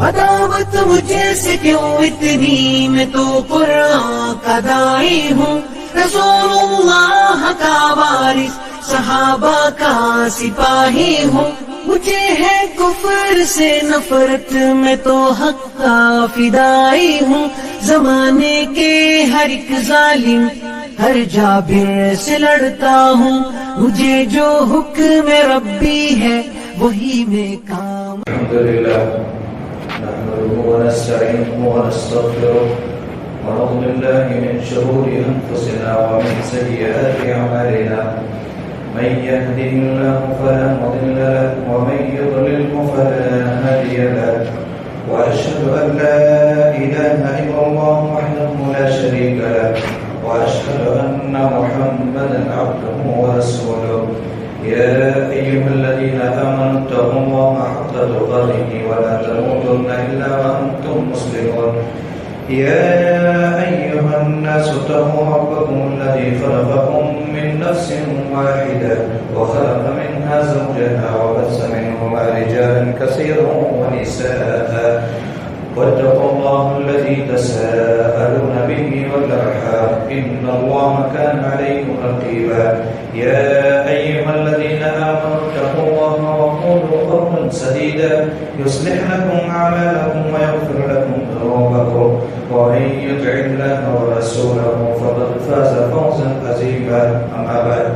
عداوت مجھے سے کیوں اتنی، میں تو قرآن کا داعی ہوں، رسول اللہ کا وارث، صحابہ کا سپاہی ہوں، مجھے ہے کفر سے نفرت، میں تو حق کا فدائی ہوں، زمانے کے ہر ایک ظالم ہر جابر سے لڑتا ہوں، مجھے جو حکم ربی ہے وہی میں کام۔ الحمدللہ نحمده ونستعینه ونستغفره ونعوذ بالله من شرور انفسنا ومن سیئات اعمالنا، من يهده الله فلا مضل له ومن يضلل فلا هادي له، واشهد ان لا اله الا الله وحده لا شريك له، واشهد ان محمدا عبده ورسوله، يا ايها الذين امنوا اتقوا الله حق تقاته ولا تموتن الا وانتم مسلمون، يا ايها الناس اتقوا ربكم الذي خلقكم من نفس واحده وخلق منها زوجها وبث منهما رجالا كثيرا ونساء، واتقوا الله الذي تساءلون به والارحام ان الله كان عليكم رقيبا، يا ايها الذين امنوا اتقوا الله وقولوا قولا سديدا يصلح لكم اعمالكم ويغفر لكم ذنوبكم، ومن يطع الله ورسوله فقد فاز فوزا عظيما، اما بعد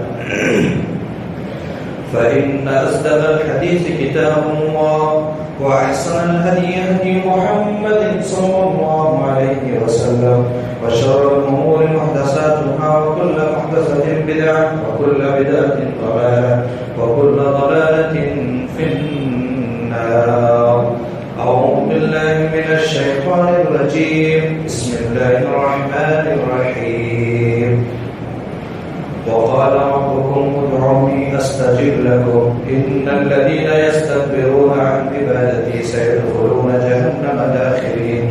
فإن أصدق الحديث كتاب الله، وأحسن الهدي هدي محمد صلى الله عليه وسلم، وشر الأمور محدثاتها، وكل محدثة بدعة، وكل بدعة ضلالة، وكل ضلالة في النار. أعوذ بالله من الشيطان الرجيم، بسم الله الرحمن الرحيم. وقال ربكم ادعوني استجب لكم ان الذين يستكبرون عن عبادتي سيدخلون جهنم داخرين.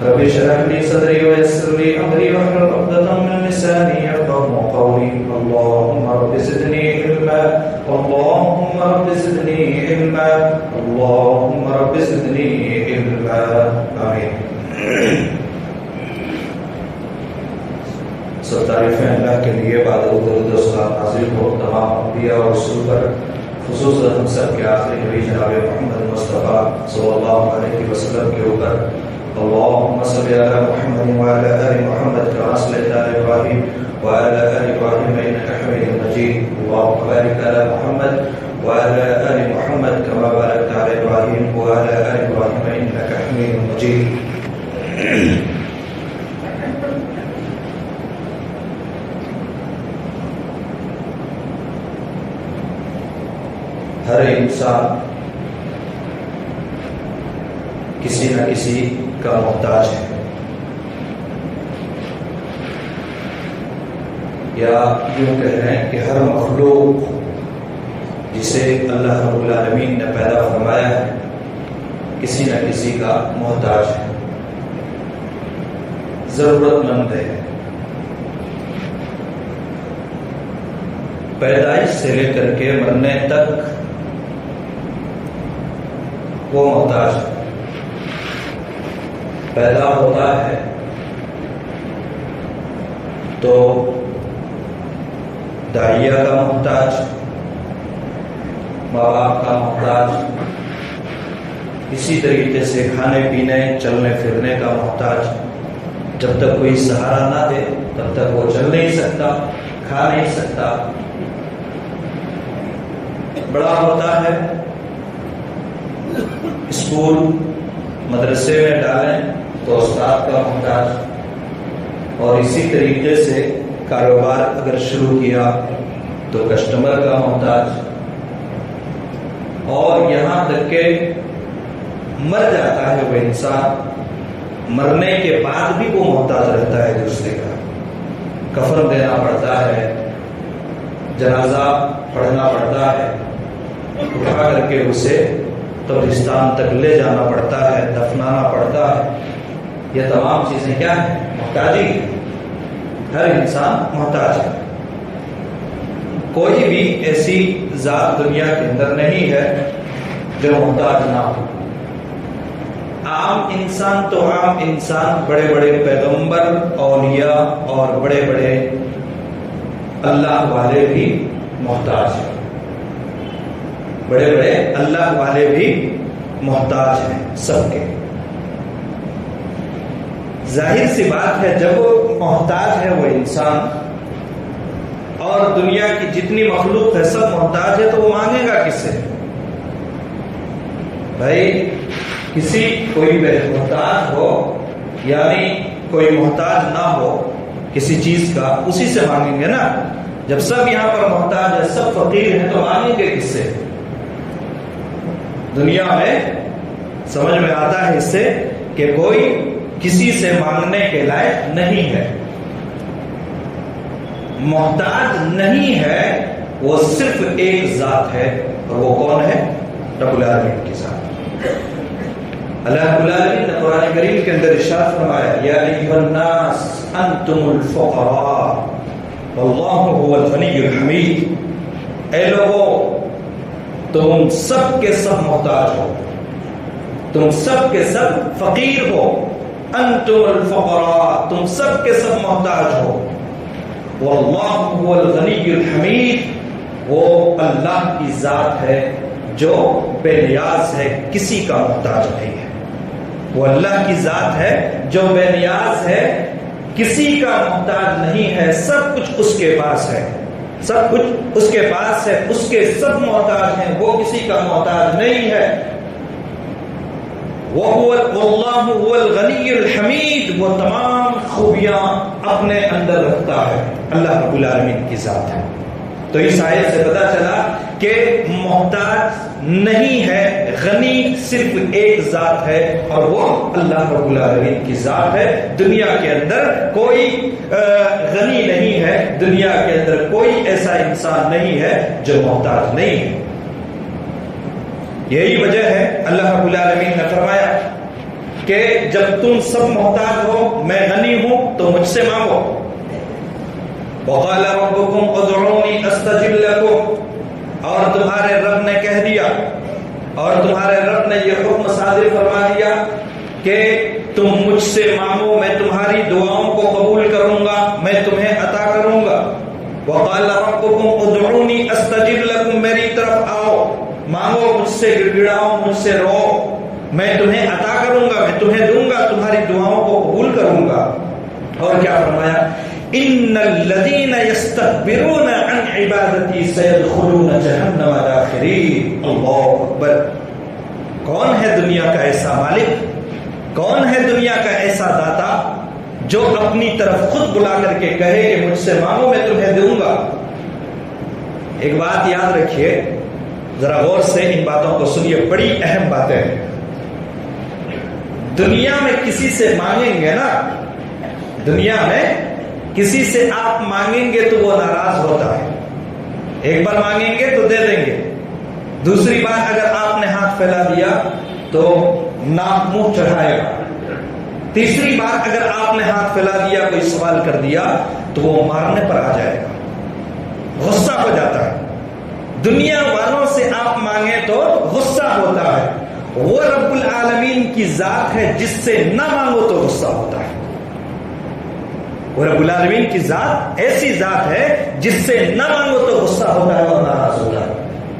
رب اشرح لي صدري ويسر لي امري واحلل عقدة من لساني يفقهوا قولي. اللهم رب زدني علما، اللهم رب زدني علما، اللهم رب زدني علما، آمين. سب تعریفیں اللہ کے لیے، بعد درود و سلام نازل ہو تمام انبیاء اور رسول پر، خصوصاً ہم سب کے آخری نبی جناب محمد مصطفیٰ صلی اللہ علیہ وسلم کے اوپر۔ اللهم صل على محمد وعلى آل محمد كما صليت على إبراهيم وعلى آل إبراهيم إنك حميد مجيد، اللهم بارك على محمد وعلى آل محمد كما باركت على إبراهيم وعلى آل إبراهيم إنك حميد مجيد۔ ہر انسان کسی نہ کسی کا محتاج ہے، یا یوں کہہ رہے ہیں کہ ہر مخلوق جسے اللہ رب العالمین نے پیدا فرمایا ہے کسی نہ کسی کا محتاج ہے، ضرورت مند ہے۔ پیدائش سے لے کر کے مرنے تک وہ محتاج ہے۔ پیدا ہوتا ہے تو داعیہ کا محتاج، ماں باپ کا محتاج، اسی طریقے سے کھانے پینے چلنے پھرنے کا محتاج۔ جب تک کوئی سہارا نہ دے تب تک وہ چل نہیں سکتا، کھا نہیں سکتا۔ بڑا ہوتا ہے، اسکول مدرسے میں ڈالیں تو استاد کا محتاج، اور اسی طریقے سے کاروبار اگر شروع کیا تو کسٹمر کا محتاج، اور یہاں تک کہ مر جاتا ہے وہ انسان، مرنے کے بعد بھی وہ محتاج رہتا ہے دوسرے کا۔ کفن دینا پڑتا ہے، جنازہ پڑھنا پڑتا ہے، اٹھا کر کے اسے قبرستان تک لے جانا پڑتا ہے، دفنانا پڑتا ہے۔ یہ تمام چیزیں کیا ہیں؟ محتاجی۔ ہر انسان محتاج ہے۔ کوئی بھی ایسی ذات دنیا کے اندر نہیں ہے جو محتاج نہ ہو۔ عام انسان تو عام انسان، بڑے بڑے پیغمبر، اولیاء اور بڑے بڑے اللہ والے بھی محتاج ہیں، بڑے بڑے اللہ والے بھی محتاج ہیں سب کے۔ ظاہر سی بات ہے جب وہ محتاج ہے وہ انسان، اور دنیا کی جتنی مخلوق ہے سب محتاج ہے، تو وہ مانگے گا کس سے؟ بھائی کسی کوئی محتاج ہو، یعنی کوئی محتاج نہ ہو کسی چیز کا، اسی سے مانگیں گے نا۔ جب سب یہاں پر محتاج ہے، سب فقیر ہیں، تو مانگیں گے کس سے؟ دنیا میں سمجھ میں آتا ہے اس سے کہ کوئی کسی سے مانگنے کے لائق نہیں ہے، محتاج نہیں ہے، وہ صرف ایک ذات ہے، اور وہ کون ہے؟ رب العالمین کی ذات۔ اللہ رب العالمین نے قرآن کریم کے اندر ارشاد فرمایا، یا ایھا الناس انتم الفقراء واللہ هو الغنی الحمید۔ اے لوگو تم سب کے سب محتاج ہو، تم سب کے سب فقیر ہو، انتم الفقراء، تم سب کے سب محتاج ہو، واللہ هو الغنی الحمید، وہ اللہ کی ذات ہے جو بے نیاز ہے، کسی کا محتاج نہیں ہے۔ وہ اللہ کی ذات ہے جو بے نیاز ہے، کسی کا محتاج نہیں ہے، سب کچھ اس کے پاس ہے، سب کچھ اس کے پاس ہے، اس کے سب محتاج ہیں، وہ کسی کا محتاج نہیں ہے۔ وَاللَّهُ هُوَ الْغَنِيُّ الْحَمِيدُ، وہ تمام خوبیاں اپنے اندر رکھتا ہے، اللہ رب العالمین کی ذات ہے۔ تو اس آیت سے پتا چلا کہ محتاج نہیں ہے، غنی صرف ایک ذات ہے، اور وہ اللہ رب العالمین کی ذات ہے۔ دنیا کے اندر کوئی غنی نہیں ہے، دنیا کے اندر کوئی ایسا انسان نہیں ہے جو محتاج نہیں ہے۔ یہی وجہ ہے اللہ رب العالمین نے فرمایا کہ جب تم سب محتاج ہو، میں غنی ہوں، تو مجھ سے مانگو۔ وَقَالَ رَبُّكُمْ ادْعُونِي أَسْتَجِبْ لَكُمْ، اور تمہارے رب نے کہہ دیا، اور تمہارے رب نے یہ حکم صادر فرما دیا کہ تم مجھ سے مانگو، میں تمہاری دعاؤں کو قبول کروں گا، میں تمہیں عطا کروں گا۔ وَقَالَ رَبُّكُمْ ادْعُونِي أَسْتَجِبْ لَكُمْ، میری طرف آؤ، مانگو مجھ سے، گڑ گڑاؤ مجھ سے، رو، میں تمہیں عطا کروں گا، میں تمہیں دوں گا، تمہاری دعاؤں کو قبول کروں گا۔ اور کیا فرمایا؟ ان الذين يستكبرون عن عبادتي سيدخلون جهنم داخرين۔ اللہ اکبر۔ کون ہے دنیا کا ایسا مالک، کون ہے دنیا کا ایسا داتا جو اپنی طرف خود بلا کر کے کہے کہ مجھ سے مانگو میں تمہیں دوں گا؟ ایک بات یاد رکھیے، ذرا غور سے ان باتوں کو سنیے، بڑی اہم باتیں ہیں۔ دنیا میں کسی سے مانگیں گے نا، دنیا میں کسی سے آپ مانگیں گے تو وہ ناراض ہوتا ہے، ایک بار مانگیں گے تو دے دیں گے، دوسری بار اگر آپ نے ہاتھ پھیلا دیا تو ناک منہ چڑھائے گا، تیسری بار اگر آپ نے ہاتھ پھیلا دیا، کوئی سوال کر دیا تو وہ مارنے پر آ جائے گا، غصہ ہو جاتا ہے۔ دنیا والوں سے آپ مانگیں تو غصہ ہوتا ہے، وہ رب العالمین کی ذات ہے جس سے نہ مانگو تو غصہ ہوتا ہے۔ وہ رب العالمین کی ذات ایسی ذات ہے جس سے نہ مانگو تو غصہ ہوتا ہے اور ناراض ہوتا ہے۔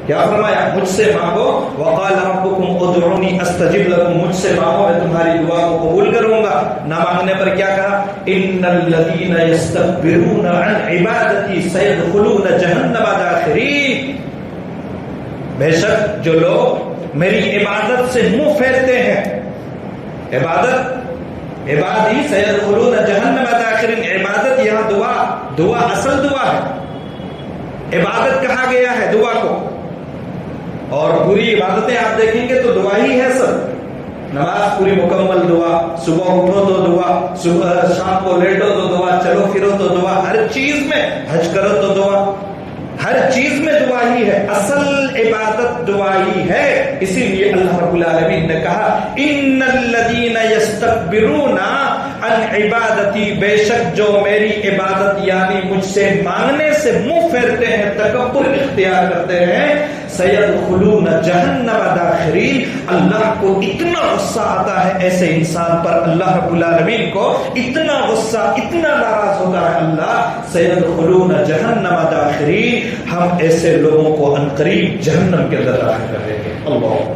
کیا فرمایا؟ مجھ سے مانگو، وقال ربکم ادعونی استجب لکم، مجھ سے مانگو میں تمہاری دعا کو قبول کروں گا۔ نہ مانگنے پر کیا کہا؟ ان الذین یستکبرون عن عبادتی سیدخلون جہنم داخرین، بے شک جو لوگ میری عبادت سے منہ پھیرتے ہیں، عبادی سیدخلون جہنم داخرین، عبادت یہاں دعا اصل دعا ہے، عبادت کہا گیا ہے دعا کو، اور پوری عبادتیں آپ دیکھیں گے تو دعا ہی ہے سب۔ نماز پوری مکمل دعا، صبح اٹھو تو دعا، صبح شام کو لیٹو تو دعا، چلو پھرو تو دعا، ہر چیز میں، حج کرو تو دعا، ہر چیز میں دعا ہی ہے، اصل عبادت دعا ہی ہے۔ اسی لیے اللہ رب العالمین نے کہا ان الذین یستکبرون ان عبادتی، بے شک جو میری عبادت یعنی مجھ سے مانگنے سے منہ پھیرتے ہیں، تکبر اختیار کرتے ہیں، سیدخلون جہنم داخرین، اللہ کو اتنا غصہ آتا ہے ایسے انسان پر، اللہ رب العالمین کو اتنا غصہ، اتنا ناراض ہوتا ہے اللہ، سیدخلون جہنم داخرین، ہم ایسے لوگوں کو عنقریب جہنم کے اندر داخل کر دیں گے۔ اللہ،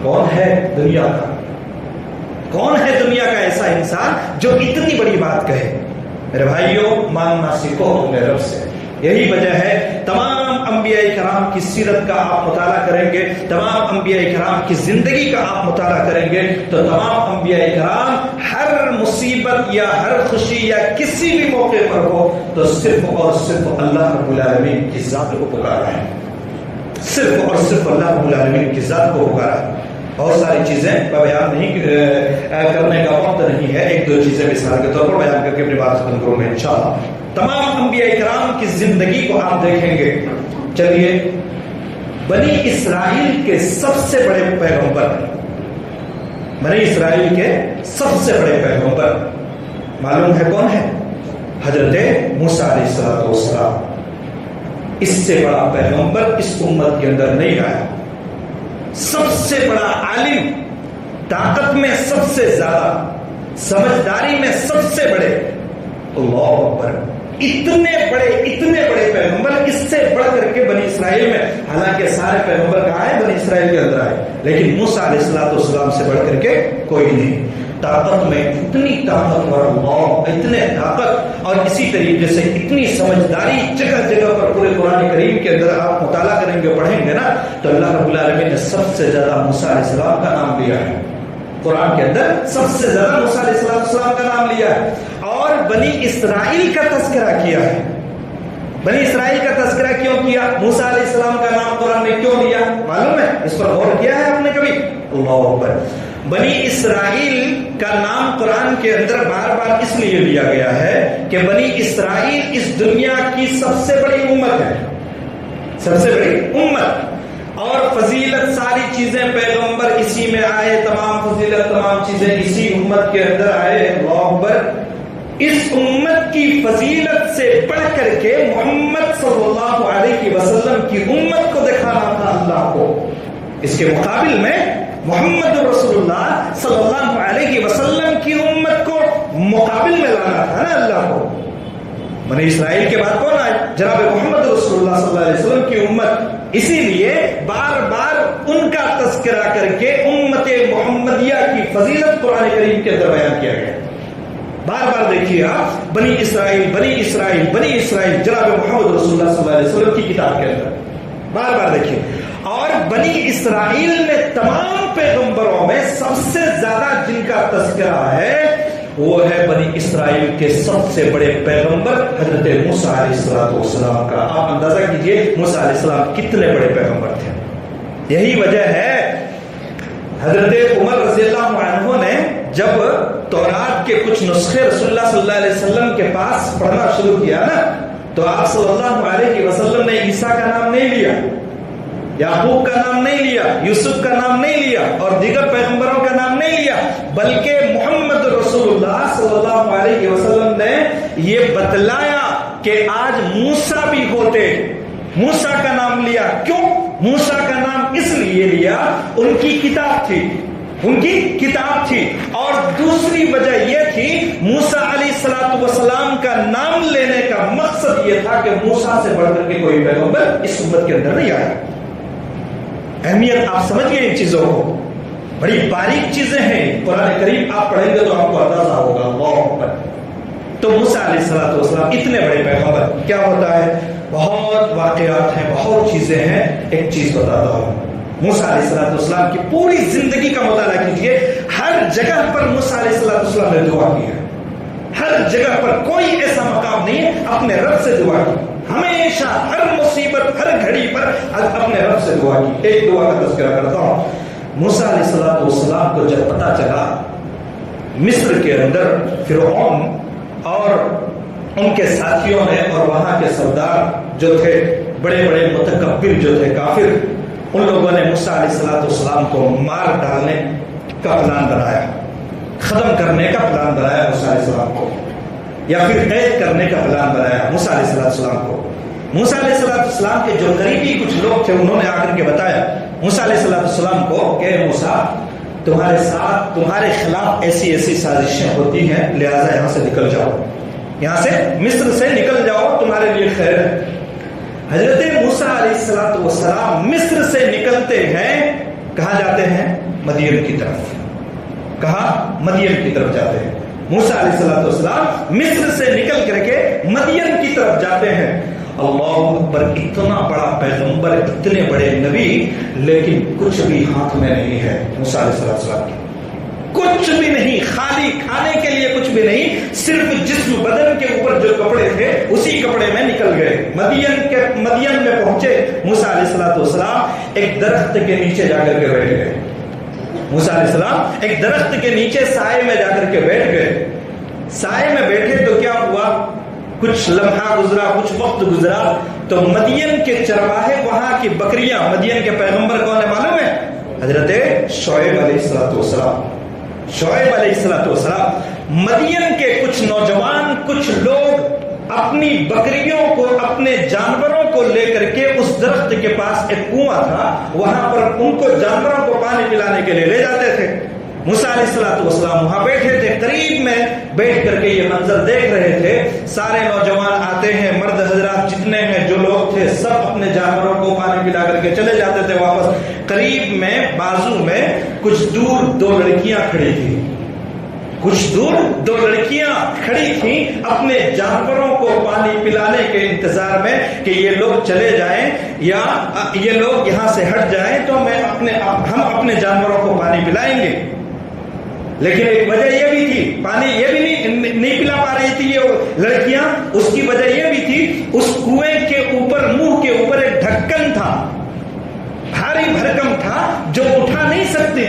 کون ہے دنیا کا، کون ہے دنیا کا ایسا انسان جو اتنی بڑی بات کہے؟ میرے بھائیوں، مانگنا سیکھو اپنے رب سے۔ یہی وجہ ہے تمام انبیاء کرام کی سیرت کا آپ مطالعہ کریں گے، تمام انبیاء کرام کی زندگی کا آپ مطالعہ کریں گے تو تمام انبیاء کرام ہر مصیبت یا ہر خوشی یا کسی بھی موقع پر ہو تو صرف اور صرف اللہ رب العالمین کی ذات کو پکارا ہے، صرف اور صرف اللہ رب العالمین کی ذات کو پکارا ہے۔ بہت ساری چیزیں کا بیان نہیں کرنے کا وقت نہیں ہے، ایک دو چیزیں مثال کے طور پر بیان کر کے اپنی بات ختم کروں میں انشاءاللہ۔ تمام انبیاء کرام کی زندگی کو آپ دیکھیں گے۔ چلیے، بنی اسرائیل کے سب سے بڑے پیغمبر، بنی اسرائیل کے سب سے بڑے پیغمبر معلوم ہے کون ہے؟ حضرت موسیٰ علیہ السلام۔ اس سے بڑا پیغمبر اس امت کے اندر نہیں آیا۔ سب سے بڑا عالم، طاقت میں سب سے زیادہ، سمجھداری میں سب سے بڑے، اللہ اکبر، اتنے بڑے پیغمبر، اس سے بڑھ کر کے بنی اسرائیل میں، حالانکہ سارے پیغمبر کہاں ہیں؟ بنی اسرائیل کے اندر آئے، لیکن موسیٰ علیہ السلام سے بڑھ کر کے کوئی نہیں۔ طاقت میں اتنی طاقتور اللہ، اتنے طاقت، اور اسی طریقے سے اتنی سمجھداری، جگہ جگہ پر پورے قرآن کریم کے اندر آپ مطالعہ کریں گے، پڑھیں گے نا تو اللہ رب العالمین نے سب سے زیادہ موسیٰ علیہ السلام کا نام لیا ہے قرآن کے اندر، سب سے زیادہ موسیٰ علیہ السلام کا نام لیا ہے، اور بنی اسرائیل کا تذکرہ کیا ہے۔ بنی اسرائیل کا تذکرہ کیوں کیا؟ موسیٰ علیہ السلام کا نام قرآن نے کیوں لیا؟ معلوم ہے؟ اس پر غور کیا ہے آپ نے کبھی؟ اللہ اکبر۔ بنی اسرائیل کا نام قرآن کے اندر بار بار اس لیے لیا گیا ہے کہ بنی اسرائیل اس دنیا کی سب سے بڑی امت ہے، سب سے بڑی امت، اور فضیلت ساری چیزیں پیغمبر اسی میں آئے، تمام فضیلت تمام چیزیں اسی امت کے اندر آئے۔ اللہ اکبر۔ اس امت کی فضیلت سے بڑھ کر کے محمد صلی اللہ علیہ وسلم کی امت کو دکھانا تھا اللہ کو، اس کے مقابل میں محمد رسول اللہ صلی اللہ علیہ وسلم کی امت کو مقابل میں لانا تھا نا اللہ کو۔ بنی اسرائیل کے بعد کون آئے؟ جناب محمد رسول اللہ صلی اللہ علیہ وسلم کی امت، اسی لیے بار بار ان کا تذکرہ کر کے امت محمدیہ کی فضیلت قرآن کریم کے اندر بیان کیا گیا۔ بار بار دیکھیے آپ، بنی اسرائیل بنی اسرائیل بنی اسرائیل، جناب محمد رسول اللہ صلی اللہ علیہ وسلم کی کتاب کے اندر بار بار دیکھیے۔ اور بنی اسرائیل میں تمام پیغمبروں میں سب سے زیادہ جن کا تذکرہ ہے وہ ہے بنی اسرائیل کے سب سے بڑے پیغمبر حضرت موسیٰ علیہ السلام کا۔ آپ اندازہ کیجئے موسیٰ علیہ السلام کتنے بڑے پیغمبر تھے۔ یہی وجہ ہے حضرت عمر رضی اللہ عنہ نے جب تورات کے کچھ نسخے رسول اللہ صلی اللہ علیہ وسلم کے پاس پڑھنا شروع کیا نا تو آپ صلی اللہ علیہ وسلم نے عیسیٰ کا نام نہیں لیا، یعقوب کا نام نہیں لیا، یوسف کا نام نہیں لیا، اور دیگر پیغمبروں کا نام نہیں لیا، بلکہ محمد رسول اللہ صلی اللہ علیہ وسلم نے یہ بتلایا کہ آج موسیٰ بھی ہوتے، موسیٰ کا نام لیا۔ کیوں موسیٰ کا نام اس لیے لیا؟ ان کی کتاب تھی، ان کی کتاب تھی، اور دوسری وجہ یہ تھی موسیٰ علیہ السلام کا نام لینے کا مقصد یہ تھا کہ موسیٰ سے بڑھ کر کے کوئی پیغمبر اس امت کے اندر نہیں آیا۔ اہمیت آپ سمجھ گئے ان چیزوں کو، بڑی باریک چیزیں ہیں، قرآن کریم آپ پڑھیں گے تو آپ کو اندازہ ہوگا۔ اللہ اکبر۔ تو موسیٰ علیہ السلام اتنے بڑے پیغمبر، کیا ہوتا ہے؟ بہت واقعات ہیں، بہت چیزیں ہیں، ایک چیز بتاتا ہوں۔ موسیٰ علیہ السلام کی پوری زندگی کا مطالعہ کیجئے، ہر جگہ پر موسیٰ علیہ السلام نے دعا کی ہے، ہر جگہ پر کوئی ایسا مقام نہیں ہے اپنے رب سے دعا کی، ہمیشہ ہر مصیبت ہر گھڑی پر اپنے رب سے دعا کی۔ ایک دعا کا تذکرہ کرتا ہوں۔ موسیٰ علیہ السلام کو جب پتا چلا مصر کے اندر فرعون اور ان کے ساتھیوں نے اور وہاں کے سردار جو تھے، بڑے بڑے متکبر جو تھے، کافر، ان لوگوں نے موسیٰ علیہ السلام کو مار ڈالنے کا پلان بنایا، ختم کرنے کا پلان بنایا موسیٰ علیہ السلام کو، یا پھر قید کرنے کا پلان بنایا موسیٰ علیہ السلام کو۔ موسیٰ علیہ السلام کے جو قریبی کچھ لوگ تھے انہوں نے آ کر کے بتایا موسیٰ علیہ السلام کو کہ موسیٰ تمہارے ساتھ تمہارے خلاف ایسی ایسی سازشیں ہوتی ہیں، لہٰذا یہاں سے نکل جاؤ، یہاں سے مصر سے نکل جاؤ، تمہارے لیے خیر ہے۔ حضرت موسیٰ علیہ السلام مصر سے نکلتے ہیں، کہاں جاتے ہیں؟ مدین کی طرف۔ کہاں؟ مدین کی طرف جاتے ہیں۔ موسیٰ علیہ السلام مصر سے نکل کر کے مدین کی طرف جاتے ہیں۔ اللہ اکبر، اتنا بڑا پیغمبر، اتنے بڑے نبی، لیکن کچھ بھی ہاتھ میں نہیں ہے موسیٰ علیہ السلام کی، کچھ بھی نہیں، خالی کھانے کے لیے کچھ بھی نہیں، صرف جسم بدن کے اوپر جو کپڑے تھے اسی کپڑے میں نکل گئے۔ مدین میں پہنچے موسیٰ علیہ السلام، ایک درخت کے نیچے جا کر کے بیٹھ گئے۔ موسیٰ علیہ السلام ایک درخت کے نیچے سائے میں جا کر کے بیٹھ گئے۔ سائے میں بیٹھے تو کیا ہوا؟ کچھ لمحہ گزرا، کچھ وقت گزرا تو مدین کے چرواہے، وہاں کی بکریاں، مدین کے پیغمبر کون ہے معلوم ہے؟ حضرت شعیب علیہ السلام۔ شعیب علیہ السلام، مدین کے کچھ نوجوان، کچھ لوگ اپنی بکریوں کو، اپنے جانوروں کو لے کر کے اس درخت کے پاس ایک کنواں تھا، وہاں پر ان کو جانوروں کو پانی پلانے کے لیے لے جاتے تھے۔ موسیٰ علیہ السلام وہاں بیٹھے تھے، قریب میں بیٹھ کر کے یہ منظر دیکھ رہے تھے۔ سارے نوجوان آتے ہیں، مرد حضرات جتنے ہیں، جو لوگ تھے، سب اپنے جانوروں کو پانی پلا کر کے چلے جاتے تھے واپس۔ قریب میں بازو میں کچھ دور دو لڑکیاں کھڑی تھی، کچھ دور دو لڑکیاں کھڑی تھیں اپنے جانوروں کو پانی پلانے کے انتظار میں کہ یہ لوگ چلے جائیں یا یہ لوگ یہاں سے ہٹ جائیں تو ہم اپنے جانوروں کو پانی پلائیں گے۔ لیکن ایک وجہ یہ بھی تھی، پانی یہ بھی نہیں پلا پا رہی تھی یہ لڑکیاں، اس کی وجہ یہ بھی تھی، اس کنویں کے اوپر، منہ کے اوپر ایک ڈھکن تھا، بھاری بھرکم تھا، جو اٹھا نہیں سکتی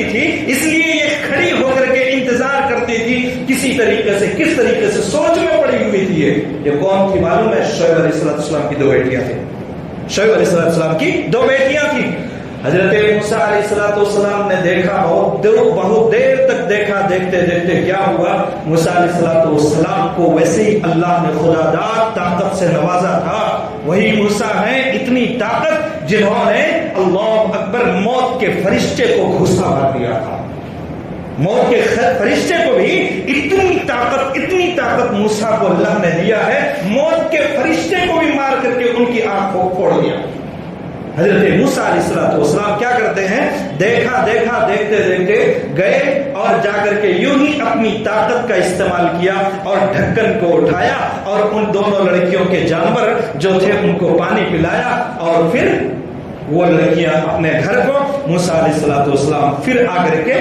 تھی، اس لیے یہ کھڑی ہو کر کے انتظار کرتی تھی کس طریقے سے سوچ میں پڑی ہوئی تھی۔ یہ کون تھی معلوم ہے؟ شعیب علیہ السلام کی دو بیٹیاں تھیں، شعیب علیہ السلام کی دو بیٹیاں تھیں۔ حضرت موسیٰ علیہ السلام نے دیکھا، بہت دیر تک دیکھا، دیکھتے دیکھتے کیا ہوا؟ موسیٰ علیہ السلام کو ویسے ہی اللہ نے خدا داد طاقت سے نوازا تھا، وہی موسیٰ ہیں، اتنی طاقت جنہوں نے اللہ اکبر موت کے فرشتے کو گھسا مار دیا تھا۔ موت کے فرشتے کو بھی اتنی طاقت موسیٰ کو اللہ نے دیا ہے، موت کے فرشتے کو بھی مار کر کے ان کی آنکھ کو پھوڑ دیا۔ حضرت موسیٰ علیہ السلام کیا کرتے ہیں؟ دیکھا دیکھتے دیکھتے گئے اور جا کر کے یوں ہی اپنی طاقت کا استعمال کیا اور ڈھکن کو اٹھایا اور ان دونوں لڑکیوں کے جانور جو تھے ان کو پانی پلایا، اور پھر وہ لڑکیاں اپنے گھر کو، موسیٰ علیہ السلام پھر آ کر کے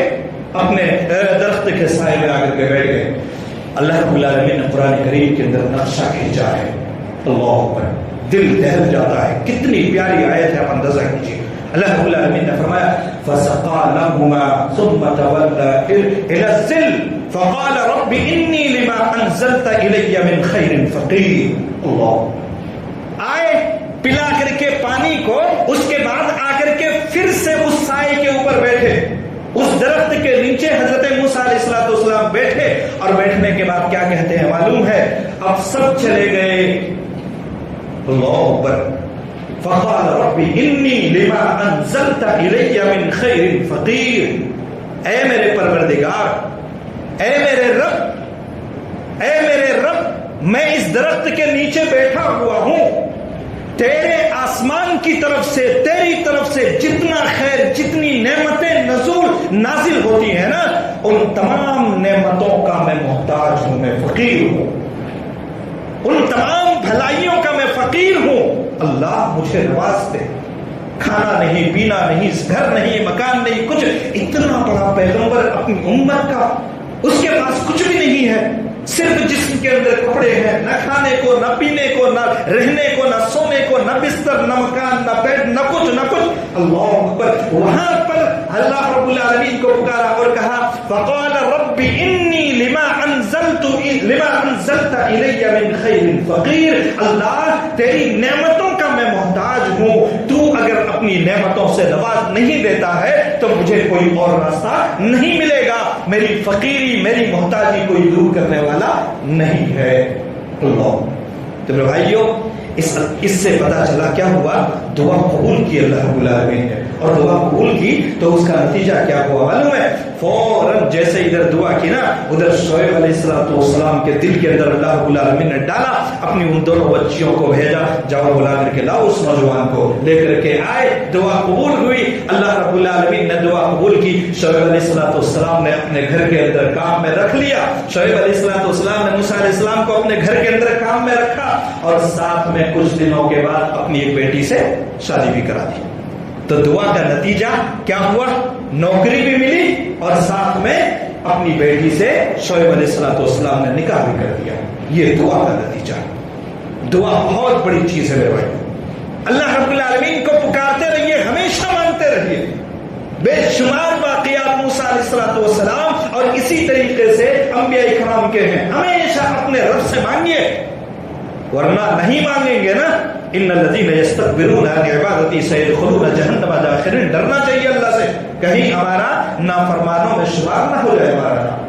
اپنے درخت کے سائے میں آ کر کے بیٹھ گئے۔ اللہ رب العالمین نے قرآن کریم کے اندر نقشہ کھینچا ہے، اللہ اکبر، دل دہل جاتا ہے، کتنی پیاری آیت ہے، آپ اندازہ کیجیے۔ اللہ رب العالمین نے فرمایا فَسَقَى لَهُمَا ثُمَّ تَوَلَّى إِلَى الظِّلِّ فَقَالَ رَبِّ إِنِّي لِمَا أَنزَلْتَ إِلَيَّ مِنْ خَيْرٍ فَقِيرٌ۔ اللہ آئے، پلا کر کے پانی کو، اس کے بعد آ کر کے پھر سے اس سائے کے اوپر بیٹھے، اس درخت کے نیچے حضرت موسیٰ علیہ السلام بیٹھے، اور بیٹھنے کے بعد کیا کہتے ہیں معلوم ہے؟ اب سب چلے گئے، اللہ اکبر، فقال رب انی لما انزلت الی من خیر فقیر۔ اے میرے پروردگار، اے میرے رب، میں اس درخت کے نیچے بیٹھا ہوا ہوں، تیرے آسمان کی طرف سے، تیری طرف سے جتنا خیر، جتنی نعمتیں نازل ہوتی ہیں نا، ان تمام نعمتوں کا میں محتاج ہوں، میں فقیر ہوں، ان تمام بھلائیوں کا میں فقیر ہوں، اللہ مجھے نواز دے۔ کھانا نہیں، پینا نہیں، گھر نہیں، مکان نہیں، کچھ، اتنا بڑا پیغمبر اپنی امت کا، اس کے پاس کچھ بھی نہیں ہے، صرف جسم کے اندر کپڑے ہیں، نہ کھانے کو، نہ پینے کو، نہ رہنے کو، نہ سونے کو، نہ بستر، نہ مکان، نہ بیڈ، نہ کچھ۔ اللہ اکبر، وہاں پر اللہ رب العالمین کو پکارا اور کہا فقال رب انی لما انزلت الی من خیر فقیر۔ اللہ، تیری نعمتوں کا میں محتاج ہوں، تو اگر اپنی اپنی نعمتوں سے نواز نہیں دیتا ہے تو مجھے کوئی اور راستہ نہیں ملے گا. میری فقیری میری محتاجی کوئی دور کرنے والا نہیں ہے. اللہ. تو میرے بھائیوں اس سے پتا چلا کیا ہوا, دعا قبول کی اللہ رب العالمین نے, اور دعا قبول کی تو اس کا نتیجہ کیا ہوا معلوم ہے؟ فوراً جیسے ادھر دعا کی نا ادھر شعیب علیہ السلام کے دل کے اندر اللہ رب العالمین نے ڈالا, اپنی ان دونوں بچیوں کو بھیجا, جاؤ بلا کر کے لاؤ اس نوجوان کو, لے کر کے آئے, دعا قبول ہوئی, اللہ رب العالمین نے دعا قبول کی. شعیب علیہ السلام نے اپنے گھر کے اندر کام میں رکھ لیا. شعیب علیہ السلام نے موسیٰ علیہ السلام کو اپنے گھر کے اندر کام میں رکھا, اور ساتھ میں کچھ دنوں کے بعد اپنی ایک بیٹی سے شادی بھی کرا دی. تو دعا کا نتیجہ کیا ہوا؟ نوکری بھی ملی اور ساتھ میں اپنی بیٹی سے شعیب علیہ السلام نے نکاح بھی کر دیا. یہ دعا کا نتیجہ. دعا بہت بڑی چیز ہے میرے بھائی. اللہ رب العالمین کو پکارتے رہیے, ہمیشہ مانتے رہیے. بے شمار واقعات موسیٰ علیہ السلام اور اسی طریقے سے انبیاء کرام کے ہیں. ہمیشہ اپنے رب سے مانگیے, ورنہ نہیں مانگیں گے نا ان الذین یستکبرون عن عبادتی سیدخلون جہنم داخرین. ڈرنا چاہیے اللہ سے, کہیں ہمارا نافرمانوں میں شمار نہ ہو جائے ہمارا نام.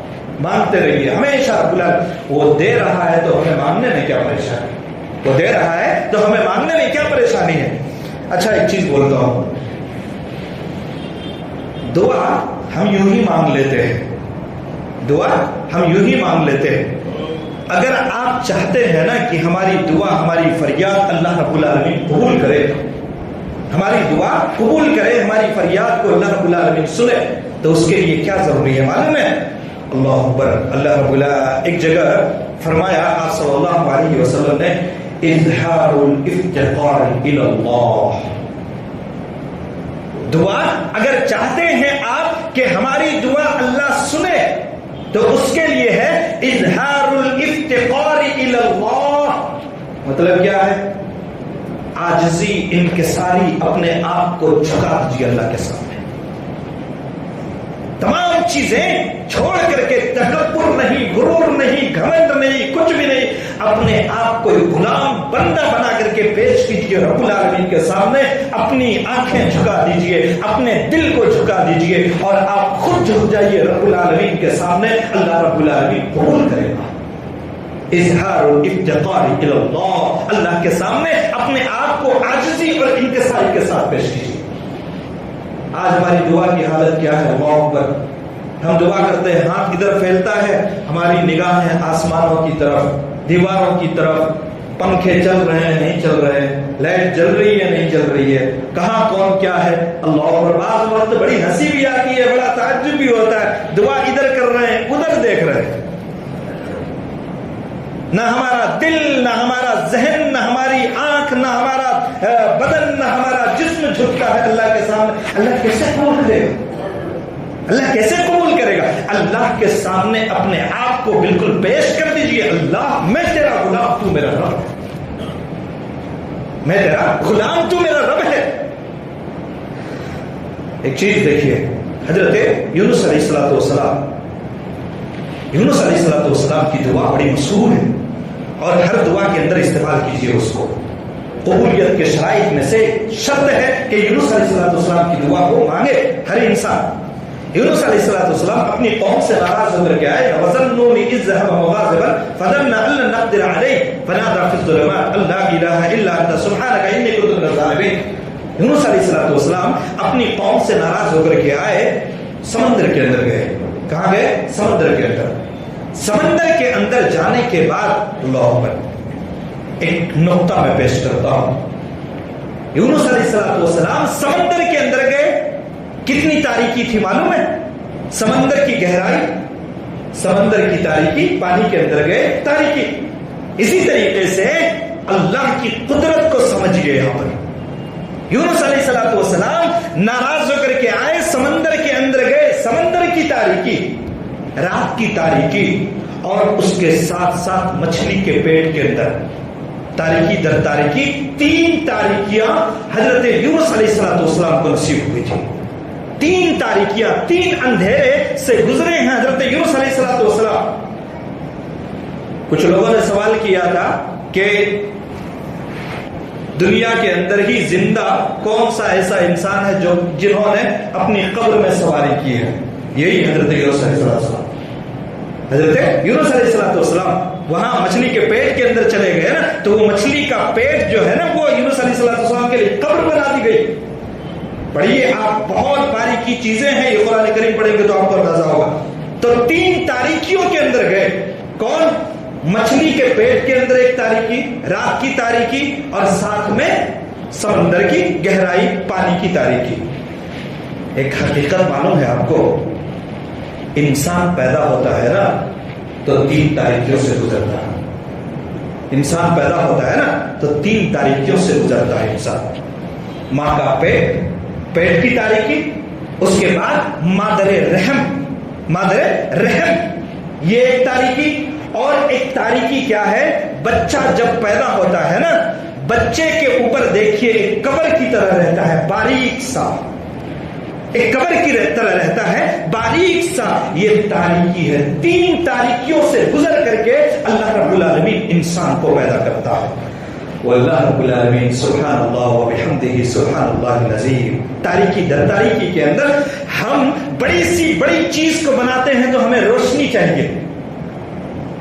مانگتے رہیے ہمیشہ. رب العالمین وہ دے رہا ہے تو ہمیں مانگنے میں کیا پریشانی, وہ دے رہا ہے تو ہمیں مانگنے میں کیا پریشانی ہے. اچھا ایک چیز بولتا ہوں, دعا ہم یوں ہی مانگ لیتے ہیں, دعا ہم یوں ہی مانگ لیتے ہیں. اگر آپ چاہتے ہیں نا کہ ہماری دعا ہماری فریاد اللہ رب العالمین قبول کرے, ہماری دعا قبول کرے, ہماری فریاد کو اللہ رب العالمین سنے, تو اس کے لیے کیا ضروری ہے معلوم ہے؟ اللہ اکبر. اللہ رب العالمین ایک جگہ فرمایا آپ صلی اللہ علیہ وسلم نے, اظہار الافتقار الی اللہ. دعا اگر چاہتے ہیں آپ کہ ہماری دعا اللہ سنے تو اس کے لیے ہے اظہار الافتقار الی اللہ. مطلب کیا ہے؟ عاجزی, انکساری, اپنے آپ کو جھکا دیجیے اللہ کے سامنے. تمام چیزیں چھوڑ کر کے, تکبر نہیں, غرور نہیں, گھمنڈ نہیں, کچھ بھی نہیں, اپنے آپ کو غلام بندہ بنا کر کے پیش کیجیے رب العالمین کے سامنے. اپنی آنکھیں جھکا دیجیے, اپنے دل کو جھکا دیجیے, اور آپ خود جھک جائیے رب العالمین کے سامنے. اللہ رب العالمین قبول کرے گا. اظہار الافتقار الی اللہ, اللہ کے سامنے اپنے آپ کو عاجزی اور انکساری کے ساتھ پیش کیجیے. آج ہماری دعا کی حالت کیا ہے؟ اللہ اکبر. ہم دعا کرتے ہیں, ہاتھ ادھر پھیلتا ہے, ہماری نگاہیں آسمانوں کی طرف, دیواروں کی طرف, پنکھے چل رہے ہیں نہیں چل رہے ہیں, لائٹ جل رہی ہے نہیں جل رہی ہے, کہاں کون کیا ہے. اللہ اکبر. بعض وقت بڑی ہنسی بھی آتی ہے, بڑا تعجب بھی ہوتا ہے, دعا ادھر کر رہے ہیں ادھر دیکھ رہے ہیں, نہ ہمارا دل, نہ ہمارا ذہن, نہ ہماری آنکھ, نہ ہمارا بدن, نہ ہمارا جسم جھکتا ہے اللہ کے سامنے. اللہ کیسے قبول کرے گا؟ اللہ کیسے قبول کرے گا؟ اللہ کے سامنے اپنے آپ کو بالکل پیش کر دیجئے. اللہ میں تیرا غلام, تو میرا رب, میں تیرا غلام, تو میرا رب ہے. ایک چیز دیکھیے, حضرت یونس علیہ السلام, یونس علیہ السلام کی دعا بڑی مشہور ہے, اور ہر دعا کے اندر استعمال کیجیے اس کو. قبولیت کے شرائط میں سے شرط ہے کہ یونس علیہ السلام کی دعا کو مانگے ہر انسان. یونس علیہ السلام اپنی قوم سے ناراض ہو کر کے آئے, وَظَنُّونِ إِذْ ذَهَبَ مُغَاضِبًا فَظَنَّ أَن لَّن نَّقْدِرَ عَلَيْهِ فَنَادَىٰ فِي الظُّلُمَاتِ أَن لَّا إِلَٰهَ إِلَّا أَنتَ سُبْحَانَكَ إِنِّي كُنتُ مِنَ الظَّالِمِينَ. یونس علیہ السلام اپنی قوم سے ناراض ہو کر کے آئے, سمندر کے اندر گئے. کہاں گئے؟ سمندر کے اندر. سمندر کے اندر جانے کے بعد اللہ اکبر ایک نقطہ میں پیش کرتا ہوں. یونس علیہ السلام سمندر کے اندر گئے, کتنی تاریکی تھی معلوم ہے؟ سمندر کی گہرائی, سمندر کی تاریکی, پانی کے اندر گئے تاریکی. اسی طریقے سے اللہ کی قدرت کو سمجھ گئے. یہاں پر یونس علیہ السلام ناراض ہو کر کے آئے, سمندر کے اندر گئے, سمندر کی تاریکی, رات کی تاریکی, اور اس کے ساتھ ساتھ مچھلی کے پیٹ کے اندر تاریکی در تاریکی. 3 تاریکیاں حضرت یونس علیہ السلام کو نصیب ہوئی تھی. 3 تاریکیاں, 3 اندھیرے سے گزرے ہیں حضرت یونس علیہ السلام. کچھ لوگوں نے سوال کیا تھا کہ دنیا کے اندر ہی زندہ کون سا ایسا انسان ہے جنہوں نے اپنی قبر میں سواری کی ہے؟ یہی حضرت یونس علیہ السلام. حضرت یونس علیہ السلام وہاں مچھلی کے پیٹ کے اندر چلے گئے نا، تو وہ مچھلی کا پیٹ جو ہے نا وہ یونس علیہ السلام کے لیے قبر بنا دی گئی. پڑھیے آپ، بہت باریکی چیزیں ہیں، یہ قرآن کریم پڑھیں گے تو آپ کو اندازہ ہوگا. تو 3 تاریکیوں کے اندر گئے. کون؟ مچھلی کے پیٹ کے اندر ایک تاریکی، رات کی تاریکی، اور ساتھ میں سمندر کی گہرائی، پانی کی تاریکی. ایک حقیقت معلوم ہے آپ کو، انسان پیدا ہوتا ہے نا تو 3 تاریکیوں سے گزرتا ہے. انسان پیدا ہوتا ہے نا تو 3 تاریکیوں سے گزرتا ہے انسان. ماں کا پیٹ کی تاریکی، اس کے بعد مادر رحم یہ ایک تاریکی، اور ایک تاریکی کیا ہے؟ بچہ جب پیدا ہوتا ہے نا، بچے کے اوپر دیکھیے ایک قبر کی طرح رہتا ہے، باریک سا، ایک قبر کی طرح رہتا ہے، باریک سا. یہ تاریکی ہے. 3 تاریکیوں سے گزر کر کے اللہ رب العالمین انسان کو پیدا کرتا ہے. واللہ رب العالمین سبحان اللہ و بحمدہ سبحان اللہ العظیم. تاریکی در تاریکی کے اندر ہم بڑی سی بڑی چیز کو بناتے ہیں تو ہمیں روشنی چاہیے،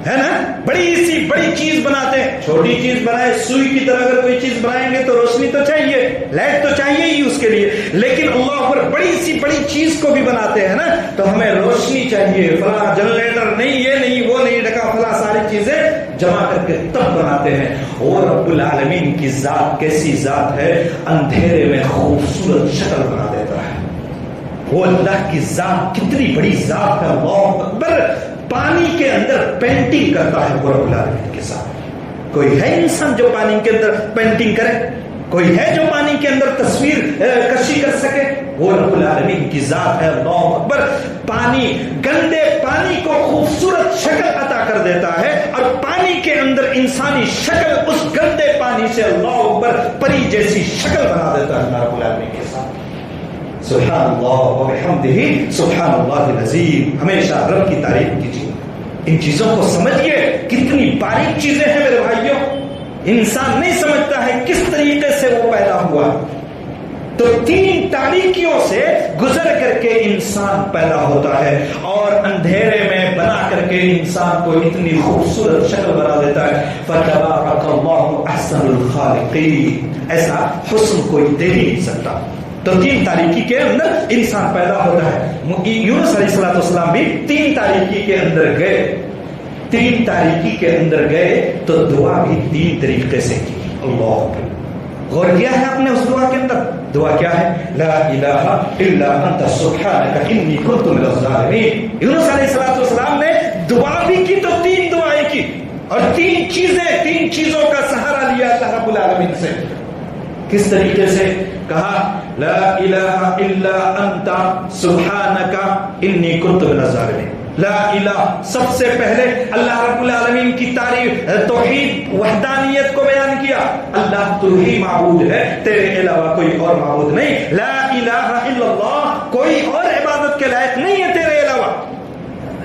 ہے نا؟ بڑی سی بڑی چیز بناتے ہیں، چھوٹی چیز بنائے سوئی کی طرح اگر کوئی چیز بنائیں گے تو روشنی تو چاہیے، لائٹ تو چاہیے ہی اس کے لیے. لیکن اللہ پر بڑی سی بڑی چیز کو بھی بناتے ہیں نا تو ہمیں روشنی چاہیے. فلاں جنریٹر نہیں، یہ نہیں، وہ نہیں ڈھکا، فلاں ساری چیزیں جمع کر کے تب بناتے ہیں. اور رب العالمین کی ذات کیسی ذات ہے، اندھیرے میں خوبصورت شکل بنا دیتا ہے. وہ اللہ کی ذات کتنی بڑی ذات ہے، اللہ اکبر. پانی کے اندر پینٹنگ کرتا ہے وہ رب العالمین کے ساتھ. کوئی ہے انسان جو پانی کے اندر پینٹنگ کرے؟ کوئی ہے جو پانی کے اندر تصویر کشی کر سکے؟ وہ رب العالمین کی ذات ہے، اللہ اکبر. پانی، گندے پانی کو خوبصورت شکل عطا کر دیتا ہے، اور پانی کے اندر انسانی شکل اس گندے پانی سے اللہ اکبر پری جیسی شکل بنا دیتا ہے رب العالمین کے ساتھ. سبحان اللہ و بحمدہ سبحان اللہ العظیم. ہمیشہ رب کی تعریف کیجیے. ان چیزوں کو سمجھیے، کتنی باریک چیزیں ہیں میرے بھائیوں. انسان نہیں سمجھتا ہے کس طریقے سے وہ پیدا ہوا. تو 3 تاریکیوں سے گزر کر کے انسان پیدا ہوتا ہے، اور اندھیرے میں بنا کر کے انسان کو اتنی خوبصورت شکل بنا دیتا ہے. فتبارک اللہ احسن الخالقین. ایسا حسن کوئی دے ہی نہیں سکتا. تو 3 تاریکی کے اندر انسان پیدا ہوتا ہے. یونس علیہ السلام بھی 3 تاریکی کے اندر گئے. 3 تاریکی کے اندر گئے تو دعا بھی 3 طریقے سے کی. اللہ غور کیا ہے آپ نے اس دعا کے اندر؟ دعا کیا ہے؟ لا الہ الا انت سبحانک انی کنت من الظالمین. یونس علیہ السلام نے دعا بھی کی تو 3 دعائیں کی، اور 3 چیزوں کا سہارا لیا اللہ رب العالمین سے. کس طریقے سے کہا؟ لا الہ الا انت سبحانک انی کنت من الظالمین. لا الہ، سب سے پہلے اللہ رب العالمین کی تعریف، توحید، وحدانیت کو بیان کیا. اللہ تو ہی معبود ہے، تیرے علاوہ کوئی اور معبود نہیں. لا الہ الا اللہ، کوئی اور عبادت کے لائق نہیں ہے تیرے علاوہ.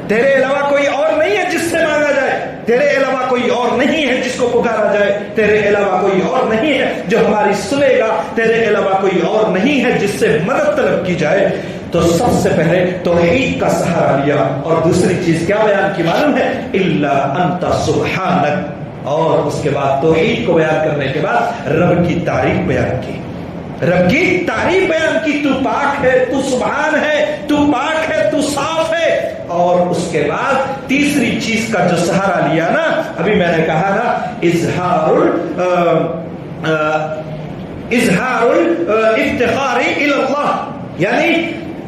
تیرے علاوہ کوئی اور نہیں ہے جس سے مانگا جائے، تیرے علاوہ کوئی اور نہیں ہے جس کو پکارا جائے، تیرے علاوہ کوئی اور نہیں ہے جو ہماری سنے گا، تیرے علاوہ کوئی اور نہیں ہے جس سے مدد طلب کی جائے. تو سب سے پہلے توحید کا سہارا لیا، اور دوسری چیز کیا بیان کی معلوم ہے؟ الا انت سبحانک. اور اس کے بعد توحید کو بیان کرنے کے بعد رب کی تعریف بیان کی. رب کی تعریف بیان کی. تو پاک ہے، تو سبحان ہے، تو پاک ہے، تو صاف ہے. اور اس کے بعد تیسری چیز کا جو سہارا لیا نا، ابھی میں نے کہا نا، اظہار الافتخار الی اللہ، یعنی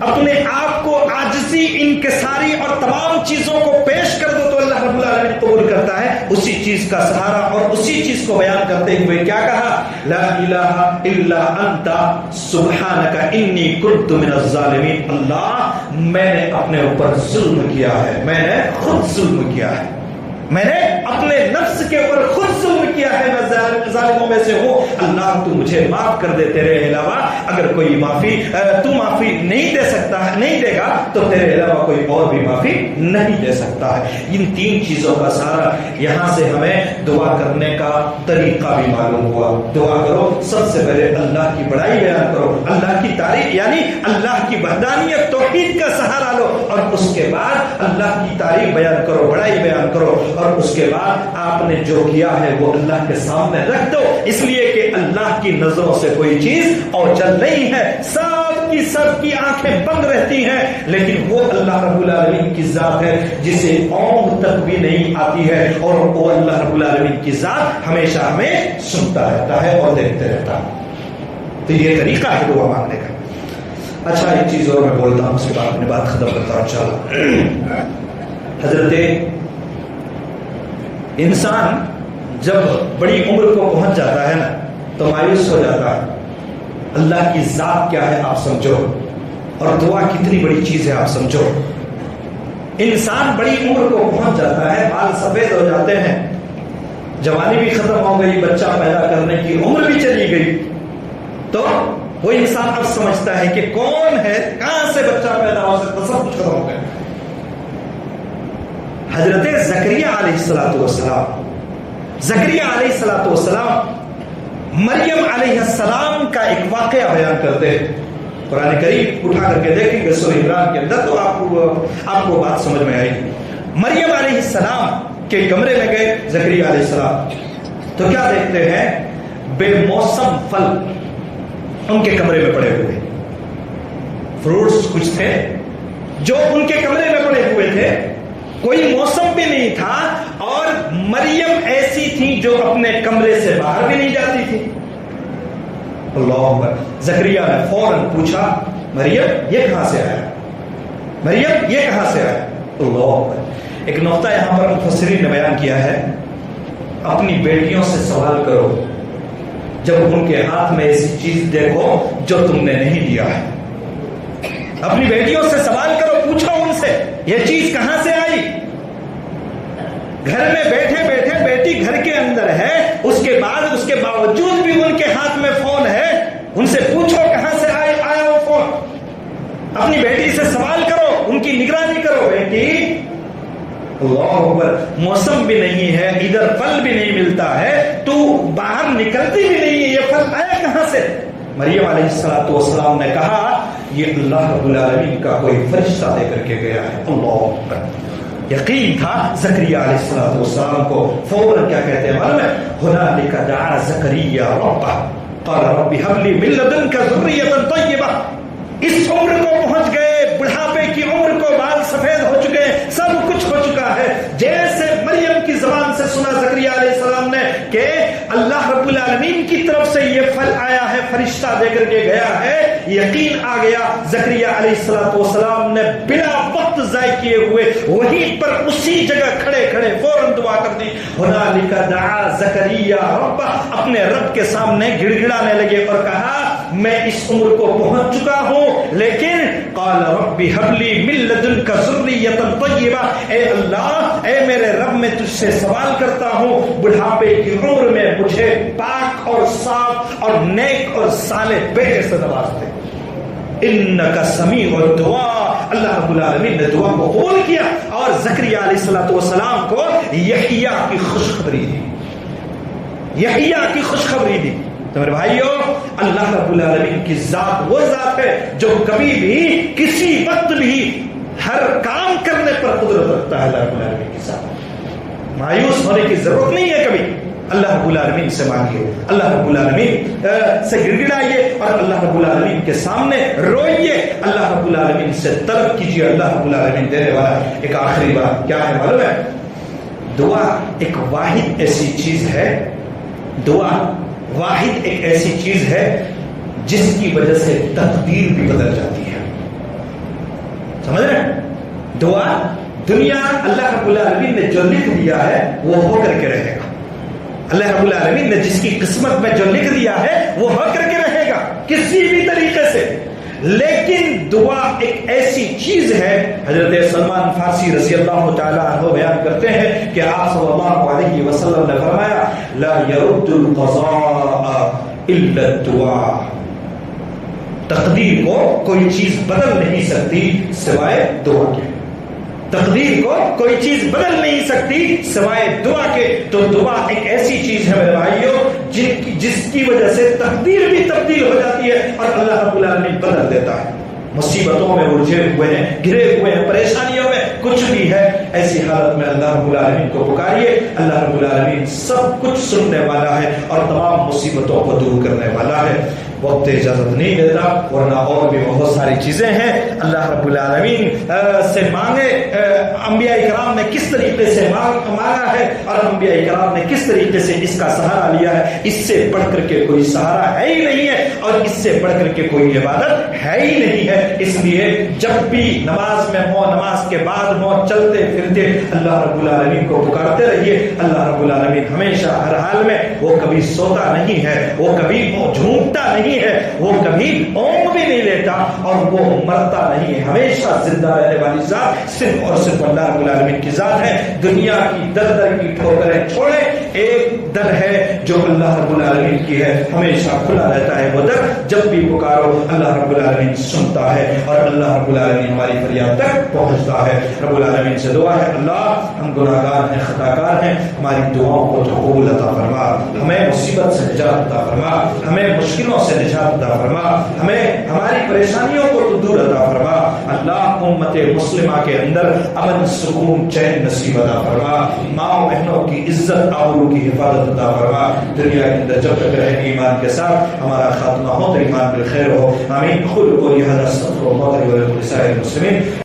اپنے آپ کو عاجزی، انکساری اور تمام چیزوں کو پیش کر دو تو اللہ رب العالمین قبول کرتا ہے. اسی چیز کا سہارا اور اسی چیز کو بیان کرتے ہوئے کیا کہا؟ لا الہ الا انت سبحانک انی کنت من الظالمین. اللہ، میں نے اپنے اوپر ظلم کیا ہے، میں نے خود ظلم کیا ہے. میں نے اپنے نفس کے اوپر خود ظلم کیا ہے، میں ظالموں میں سے ہوں، اللہ تو مجھے معاف کر دے، تیرے علاوہ اگر کوئی معافی تو معافی نہیں دے سکتا ہے، نہیں دے گا تو تیرے علاوہ کوئی اور بھی معافی نہیں دے سکتا ہے۔ ان تین چیزوں کا سارا یہاں سے ہمیں دعا کرنے کا طریقہ بھی معلوم ہوا۔ دعا کرو، سب سے پہلے اللہ کی بڑائی بیان کرو، اللہ کی تعریف یعنی اللہ کی وحدانیت توحید کا سہارا لو، اور اس کے بعد اللہ کی تعریف بیان کرو، بڑائی بیان کرو، اور اس کے بعد آپ نے جو کیا ہے وہ اللہ کے سامنے رکھ دو، اس لیے کہ اللہ کی نظروں سے کوئی چیز اوجل نہیں ہے، سب کی آنکھیں بند رہتی ہیں، لیکن وہ اللہ رب العالمین کی ذات ہے جسے اونگ تک بھی نہیں آتی ہے، اور وہ اللہ رب العالمین کی ذات ہمیشہ ہمیں سنتا رہتا ہے اور دیکھتے رہتا ہے۔ تو یہ طریقہ ہے دعا مانگنے کا۔ اچھا ایک چیز اور میں بولتا ہوں، اس کے بعد اپنی بات ختم کرتا ہوں انشاءاللہ۔ حضرت انسان جب بڑی عمر کو پہنچ جاتا ہے نا تو مایوس ہو جاتا ہے۔ اللہ کی ذات کیا ہے آپ سمجھو، اور دعا کتنی بڑی چیز ہے آپ سمجھو۔ انسان بڑی عمر کو پہنچ جاتا ہے، بال سفید ہو جاتے ہیں، جوانی بھی ختم ہو گئی، بچہ پیدا کرنے کی عمر بھی چلی گئی، تو وہ انسان اب سمجھتا ہے کہ کون ہے، کہاں سے بچہ پیدا ہو سکتا، سب کچھ ختم ہو گیا۔ حضرت زکریا علیہ السلام مریم علیہ السلام کا ایک واقعہ بیان کرتے ہیں، قرآن کریم اٹھا کر کے دیکھیں گے سورہ عمران کے اندر تو آپ کو بات سمجھ میں آئے گی۔ مریم علیہ السلام کے کمرے میں گئے زکریا علیہ السلام، تو کیا دیکھتے ہیں، بے موسم پھل ان کے کمرے میں پڑے ہوئے، فروٹس کچھ تھے جو ان کے کمرے میں پڑے ہوئے تھے، کوئی موسم بھی نہیں تھا، اور مریم ایسی تھی جو اپنے کمرے سے باہر بھی نہیں جاتی تھی۔ اللہ اکبر۔ زکریا نے فوراً پوچھا، مریم یہ کہاں سے آیا، مریم یہ کہاں سے آیا۔ اللہ اکبر۔ ایک نقطہ یہاں پر مفسرین نے بیان کیا ہے، اپنی بیٹیوں سے سوال کرو جب ان کے ہاتھ میں ایسی چیز دیکھو جو تم نے نہیں دیا ہے، اپنی بیٹیوں سے سوال کرو، پوچھو ان سے یہ چیز کہاں سے آئی۔ گھر میں بیٹھے بیٹھے بیٹی گھر کے اندر ہے، اس کے باوجود بھی ان کے ہاتھ میں فون ہے، ان سے پوچھو کہاں سے آیا وہ فون، اپنی بیٹی سے سوال کرو، ان کی نگرانی کرو، بیٹی اللہ اکبر، موسم بھی نہیں ہے، ادھر پھل بھی نہیں ملتا ہے، تو باہر نکلتی بھی نہیں ہے، یہ پھل آیا کہاں سے۔ مریم علیہ السلام نے کہا یہ اللہ رب العالمین کا کوئی فرشتہ دے کر کے گیا ہے۔ اللہ اکبر۔ یقین تھا زکریا علیہ السلام کو، فوراً کیا کہتے ہیں معلوم ہے، ہنالک دعا زکریا ربہ قال رب هب لي من لدنك ذریۃ طیبہ۔ اس عمر کو پہنچ گئے، بڑھاپے کی عمر کو، بال سفید ہو چکے، سب کچھ ہو چکا ہے، جیسے مریم کی زبان سے سنا زکریا علیہ السلام نے کہ اللہ رب العالمین کی طرف سے یہ پھل آیا ہے، فرشتہ دے کر کے گیا ہے، یقین آ گیا۔ زکریا علیہ السلام نے بلا وقت ضائع کیے ہوئے وہیں پر اسی جگہ کھڑے کھڑے فوراً دعا کر دی، ہنالک دعا زکریا ربہ، اپنے رب کے سامنے گڑ گڑانے لگے اور کہا میں اس عمر کو پہنچ چکا ہوں، لیکن قال رب هب لي من لدنك ذریۃ طیبہ، اے اللہ، اے میرے رب، میں تجھ سے سوال کرتا ہوں بڑھاپے کی عمر میں مجھے پاک اور صاف اور نیک اور صالح بیٹے سے نواز دے۔ انک سمیع الدعاء، اللہ رب العالمین نے دعا کو قبول کیا اور زکریا علیہ السلام کو یحییٰ کی خوشخبری دی، یحییٰ کی خوشخبری دی۔ تو میرے بھائیو، اللہ رب العالمین کی ذات وہ ذات ہے جو کبھی بھی کسی وقت بھی ہر کام کرنے پر قدرت رکھتا ہے۔ اللہ رب العالمین کی ذات، مایوس ہونے کی ضرورت نہیں ہے کبھی، اللہ رب العالمین سے مانگیے، اللہ رب العالمین سے گڑ گڑائیے اور اللہ رب العالمین کے سامنے روئیے، اللہ رب العالمین سے طلب کیجیے، اللہ رب العالمین دینے والا ہے۔ ایک آخری بات کیا ہے معلوم ہے، دعا ایک واحد ایسی چیز ہے، دعا واحد ایک ایسی چیز ہے جس کی وجہ سے تقدیر بھی بدل جاتی ہے، سمجھ رہے ہیں؟ دعا دنیا اللہ رب العالمین نے جو لکھ دیا ہے وہ ہو کر کے رہے گا، اللہ رب العالمین نے جس کی قسمت میں جو لکھ دیا ہے وہ ہو کر کے رہے گا کسی بھی طریقے سے، لیکن دعا ایک ایسی چیز ہے، حضرت سلمان فارسی رضی اللہ تعالیٰ عنہ بیان کرتے ہیں کہ آپ صلی اللہ علیہ وسلم نے فرمایا لا يرد القضاء الا الدعاء، تقدیر کو کوئی چیز بدل نہیں سکتی سوائے دعا کے، تقدیر کو کوئی چیز بدل نہیں سکتی سوائے دعا کے۔ تو دعا ایک ایسی چیز ہے میرے بھائیوں جس کی وجہ سے تقدیر بھی تبدیل ہو جاتی ہے اور اللہ رب العالمین بدل دیتا ہے۔ مصیبتوں میں الجھے ہوئے ہیں، گھرے ہوئے ہیں، پریشانیوں میں کچھ بھی ہے، ایسی حالت میں اللہ رب العالمین کو پکاریے، اللہ رب العالمین سب کچھ سننے والا ہے اور تمام مصیبتوں کو دور کرنے والا ہے۔ وقت اجازت نہیں دیتا ورنہ اور بھی بہت ساری چیزیں ہیں اللہ رب العالمین سے مانگے۔ انبیاء کرام نے کس طریقے سے مانگا ہے اور انبیاء کرام نے کس طریقے سے اس کا سہارا لیا ہے، اس سے بڑھ کر کے کوئی سہارا ہے ہی نہیں ہے اور اس سے بڑھ کر کے کوئی عبادت ہے ہی نہیں ہے۔ اس لیے جب بھی نماز میں ہو، نماز کے بعد ہو، چلتے پھرتے اللہ رب العالمین کو پکارتے رہیے۔ اللہ رب العالمین ہمیشہ ہر حال میں، وہ کبھی سوتا نہیں ہے، وہ کبھی جھومتا نہیں ہے، وہ کبھی اونگ بھی نہیں لیتا اور وہ مرتا نہیں ہے، ہمیشہ زندہ رہنے والی ذات صرف اور صرف اللہ رب العالمین کی ذات ہے۔ دنیا کی در در کی ٹھوکریں چھوڑے، ایک در ہے جو اللہ رب العالمین کی ہے، ہمیشہ کھلا رہتا ہے وہ در، جب بھی پکارو اللہ رب العالمین سنتا ہے اور اللہ رب العالمین ہماری فریاد تک پہنچتا ہے۔ رب العالمین سے دعا ہے اللہ ہم گناہ گار ہیں، خطا کار ہیں، ہماری دعاؤں کو تو قبول عطا فرما، ہمیں مصیبت سے نجات عطا فرما، ہمیں مشکلوں سے نجات عطا فرما، ہمیں ہماری پریشانیوں کو تو دور عطا فرما۔ اللہ امت مسلمہ کے اندر امن، سکون، چین نصیب عطا فرما، ماں بہنوں کی عزت آبرو کی حفاظت عطا فرما۔ دنیا کے اندر جب تک رہے ایمان کے ساتھ ہمارا خاتمہ ہو تو ایمان بالخیر ہو، آمین۔ قل قولی ھذا استغفر اللہ لي ولكم ولسائر المسلمين۔